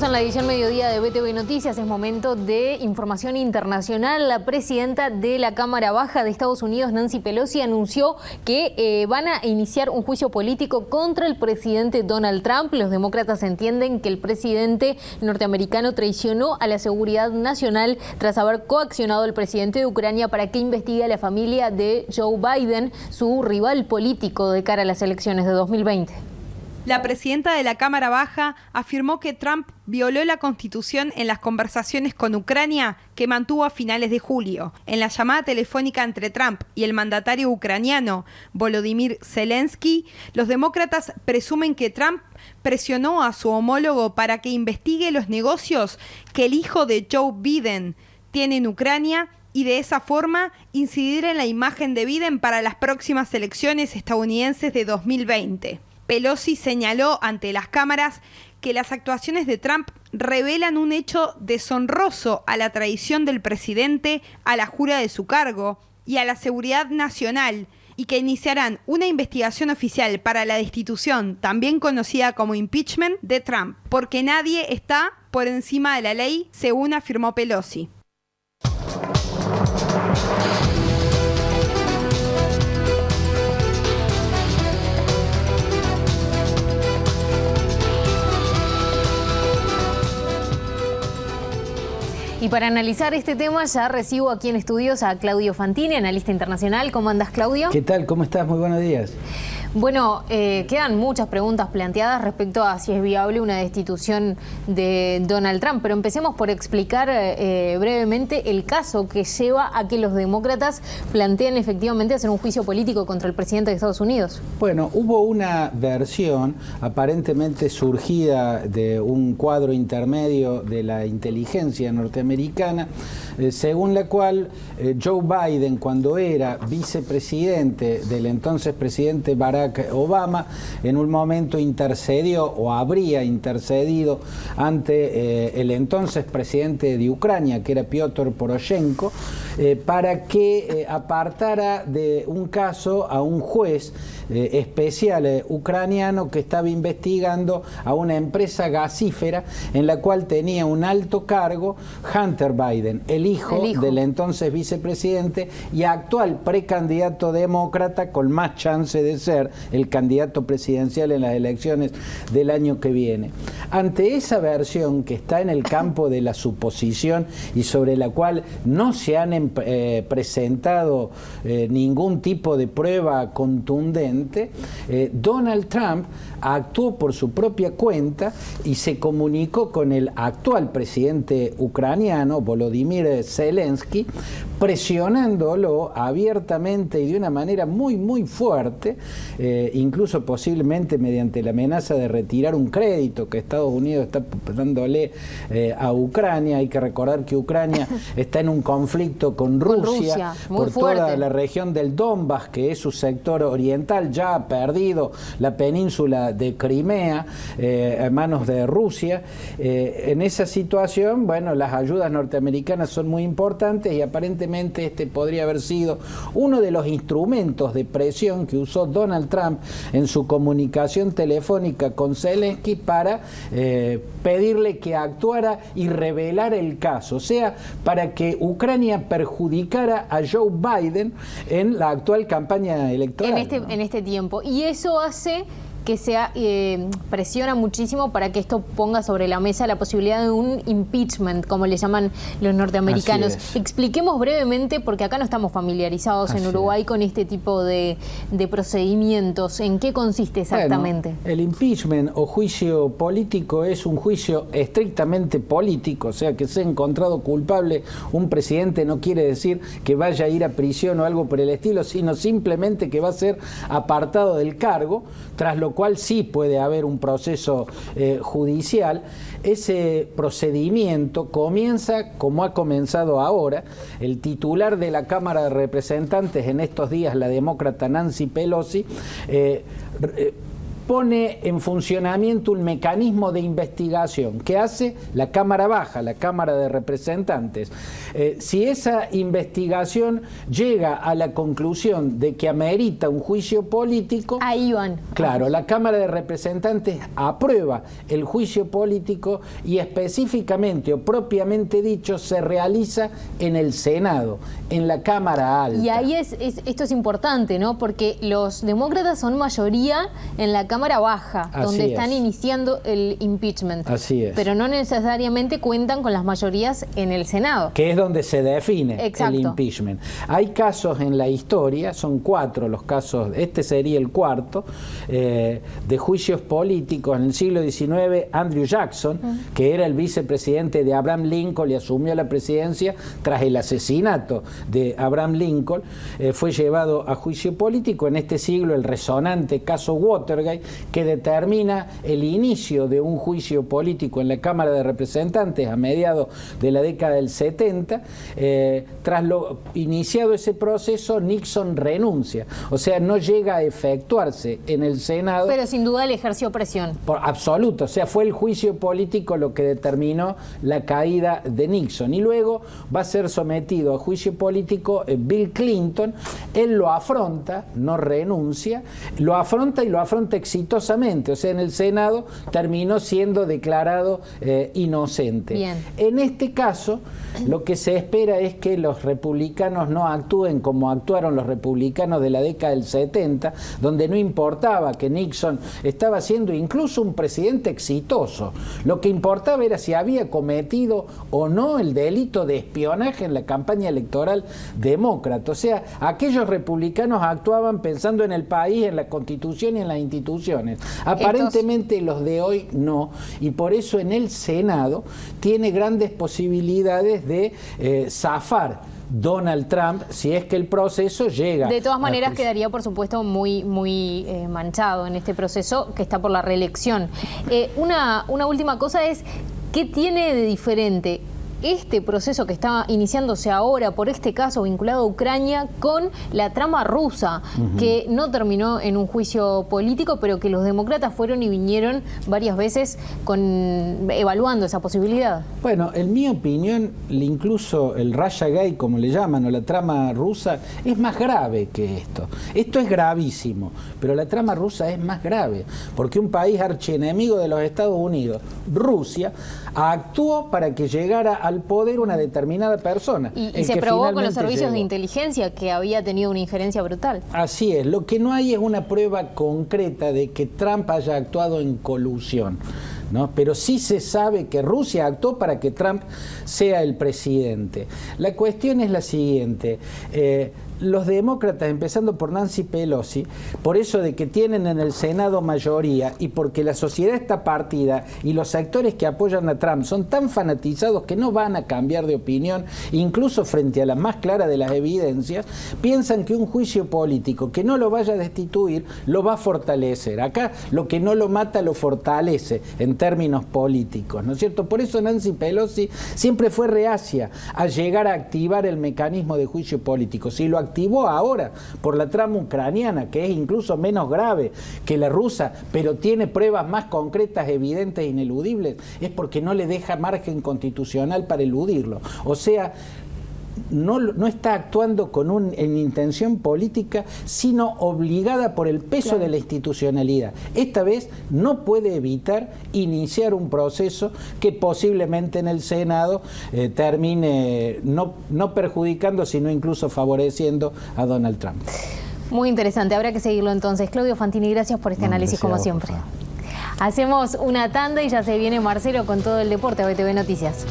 Seguimos en la edición mediodía de BTV Noticias. Es momento de información internacional. La presidenta de la Cámara Baja de Estados Unidos, Nancy Pelosi, anunció que van a iniciar un juicio político contra el presidente Donald Trump. Los demócratas entienden que el presidente norteamericano traicionó a la seguridad nacional tras haber coaccionado al presidente de Ucrania para que investigue a la familia de Joe Biden, su rival político de cara a las elecciones de 2020. La presidenta de la Cámara Baja afirmó que Trump violó la Constitución en las conversaciones con Ucrania que mantuvo a finales de julio. En la llamada telefónica entre Trump y el mandatario ucraniano Volodymyr Zelensky, los demócratas presumen que Trump presionó a su homólogo para que investigue los negocios que el hijo de Joe Biden tiene en Ucrania y de esa forma incidir en la imagen de Biden para las próximas elecciones estadounidenses de 2020. Pelosi señaló ante las cámaras que las actuaciones de Trump revelan un hecho deshonroso a la traición del presidente, a la jura de su cargo y a la seguridad nacional, y que iniciarán una investigación oficial para la destitución, también conocida como impeachment, de Trump, porque nadie está por encima de la ley, según afirmó Pelosi. Y para analizar este tema ya recibo aquí en estudios a Claudio Fantini, analista internacional. ¿Cómo andás, Claudio? ¿Qué tal? ¿Cómo estás? Muy buenos días. Bueno, quedan muchas preguntas planteadas respecto a si es viable una destitución de Donald Trump, pero empecemos por explicar brevemente el caso que lleva a que los demócratas planteen efectivamente hacer un juicio político contra el presidente de Estados Unidos. Bueno, hubo una versión aparentemente surgida de un cuadro intermedio de la inteligencia norteamericana, según la cual Joe Biden, cuando era vicepresidente del entonces presidente Barack Obama, en un momento intercedió o habría intercedido ante el entonces presidente de Ucrania, que era Piotr Poroshenko, para que apartara de un caso a un juez especial ucraniano que estaba investigando a una empresa gasífera en la cual tenía un alto cargo Hunter Biden, el hijo del entonces vicepresidente y actual precandidato demócrata con más chance de ser el candidato presidencial en las elecciones del año que viene. Ante esa versión que está en el campo de la suposición y sobre la cual no se han presentado ningún tipo de prueba contundente, Donald Trump actuó por su propia cuenta y se comunicó con el actual presidente ucraniano, Volodymyr Zelensky, presionándolo abiertamente y de una manera muy fuerte, incluso posiblemente mediante la amenaza de retirar un crédito que Estados Unidos está dándole a Ucrania. Hay que recordar que Ucrania está en un conflicto con Rusia por toda la región del Donbass, que es su sector oriental. Ya ha perdido la península de Crimea a manos de Rusia. En esa situación, bueno, las ayudas norteamericanas son muy importantes y aparentemente este podría haber sido uno de los instrumentos de presión que usó Donald Trump en su comunicación telefónica con Zelensky para pedirle que actuara y revelara el caso, o sea, para que Ucrania perjudicara a Joe Biden en la actual campaña electoral. En este tiempo. Y eso hace que presiona muchísimo para que esto ponga sobre la mesa la posibilidad de un impeachment, como le llaman los norteamericanos. Expliquemos brevemente, porque acá no estamos familiarizados en Uruguay con este tipo de procedimientos. ¿En qué consiste exactamente? Bueno, el impeachment o juicio político es un juicio estrictamente político, o sea, que sea encontrado culpable un presidente no quiere decir que vaya a ir a prisión o algo por el estilo, sino simplemente que va a ser apartado del cargo, tras lo cual sí puede haber un proceso judicial. Ese procedimiento comienza como ha comenzado ahora. El titular de la Cámara de Representantes en estos días, la demócrata Nancy Pelosi, pone en funcionamiento un mecanismo de investigación que hace la Cámara Baja, la Cámara de Representantes. Si esa investigación llega a la conclusión de que amerita un juicio político, ahí van. Claro, la Cámara de Representantes aprueba el juicio político y específicamente o propiamente dicho se realiza en el Senado, en la Cámara Alta. Y ahí esto es importante, ¿no? Porque los demócratas son mayoría en la Cámara Baja, donde están iniciando el impeachment. Así es. Pero no necesariamente cuentan con las mayorías en el Senado. Que es donde se define Exacto. el impeachment. Hay casos en la historia, son 4 los casos, este sería el 4, de juicios políticos. En el siglo XIX, Andrew Jackson, que era el vicepresidente de Abraham Lincoln y asumió la presidencia tras el asesinato de Abraham Lincoln, fue llevado a juicio político. En este siglo, el resonante caso Watergate, que determina el inicio de un juicio político en la Cámara de Representantes a mediados de la década del 70. Tras lo iniciado ese proceso, Nixon renuncia, o sea, no llega a efectuarse en el Senado. Pero sin duda le ejerció presión. Por absoluto, o sea, fue el juicio político lo que determinó la caída de Nixon. Y luego va a ser sometido a juicio político Bill Clinton. Él lo afronta, no renuncia, lo afronta y lo afronta exitosamente, o sea, en el Senado terminó siendo declarado inocente. Bien. En este caso, lo que se espera es que los republicanos no actúen como actuaron los republicanos de la década del 70, donde no importaba que Nixon estaba siendo incluso un presidente exitoso. Lo que importaba era si había cometido o no el delito de espionaje en la campaña electoral demócrata. O sea, aquellos republicanos actuaban pensando en el país, en la Constitución y en las instituciones. Aparentemente los de hoy no, y por eso en el Senado tiene grandes posibilidades de zafar Donald Trump si es que el proceso llega. De todas maneras quedaría, por supuesto, muy manchado en este proceso que está por la reelección. Una última cosa es, ¿qué tiene de diferente este proceso que está iniciándose ahora por este caso vinculado a Ucrania con la trama rusa, que no terminó en un juicio político, pero que los demócratas fueron y vinieron varias veces evaluando esa posibilidad? Bueno, en mi opinión, incluso el Russiagate, como le llaman, o la trama rusa, es más grave que esto. Esto es gravísimo, pero la trama rusa es más grave, porque un país archienemigo de los Estados Unidos, Rusia, actuó para que llegara al poder una determinada persona. Y se probó con los servicios de inteligencia que había tenido una injerencia brutal. Así es, lo que no hay es una prueba concreta de que Trump haya actuado en colusión, ¿no? Pero sí se sabe que Rusia actuó para que Trump sea el presidente. La cuestión es la siguiente. Los demócratas, empezando por Nancy Pelosi, por eso de que tienen en el Senado mayoría y porque la sociedad está partida y los sectores que apoyan a Trump son tan fanatizados que no van a cambiar de opinión, incluso frente a la más clara de las evidencias, piensan que un juicio político que no lo vaya a destituir lo va a fortalecer. Acá lo que no lo mata lo fortalece en términos políticos, ¿no es cierto? Por eso Nancy Pelosi siempre fue reacia a llegar a activar el mecanismo de juicio político. Si lo activó ahora por la trama ucraniana, que es incluso menos grave que la rusa, pero tiene pruebas más concretas, evidentes e ineludibles, es porque no le deja margen constitucional para eludirlo. O sea, no está actuando en intención política, sino obligada por el peso de la institucionalidad. Esta vez no puede evitar iniciar un proceso que posiblemente en el Senado termine no perjudicando, sino incluso favoreciendo a Donald Trump. Muy interesante, habrá que seguirlo entonces. Claudio Fantini, gracias por este análisis como siempre. Hacemos una tanda y ya se viene Marcelo con todo el deporte a BTV Noticias.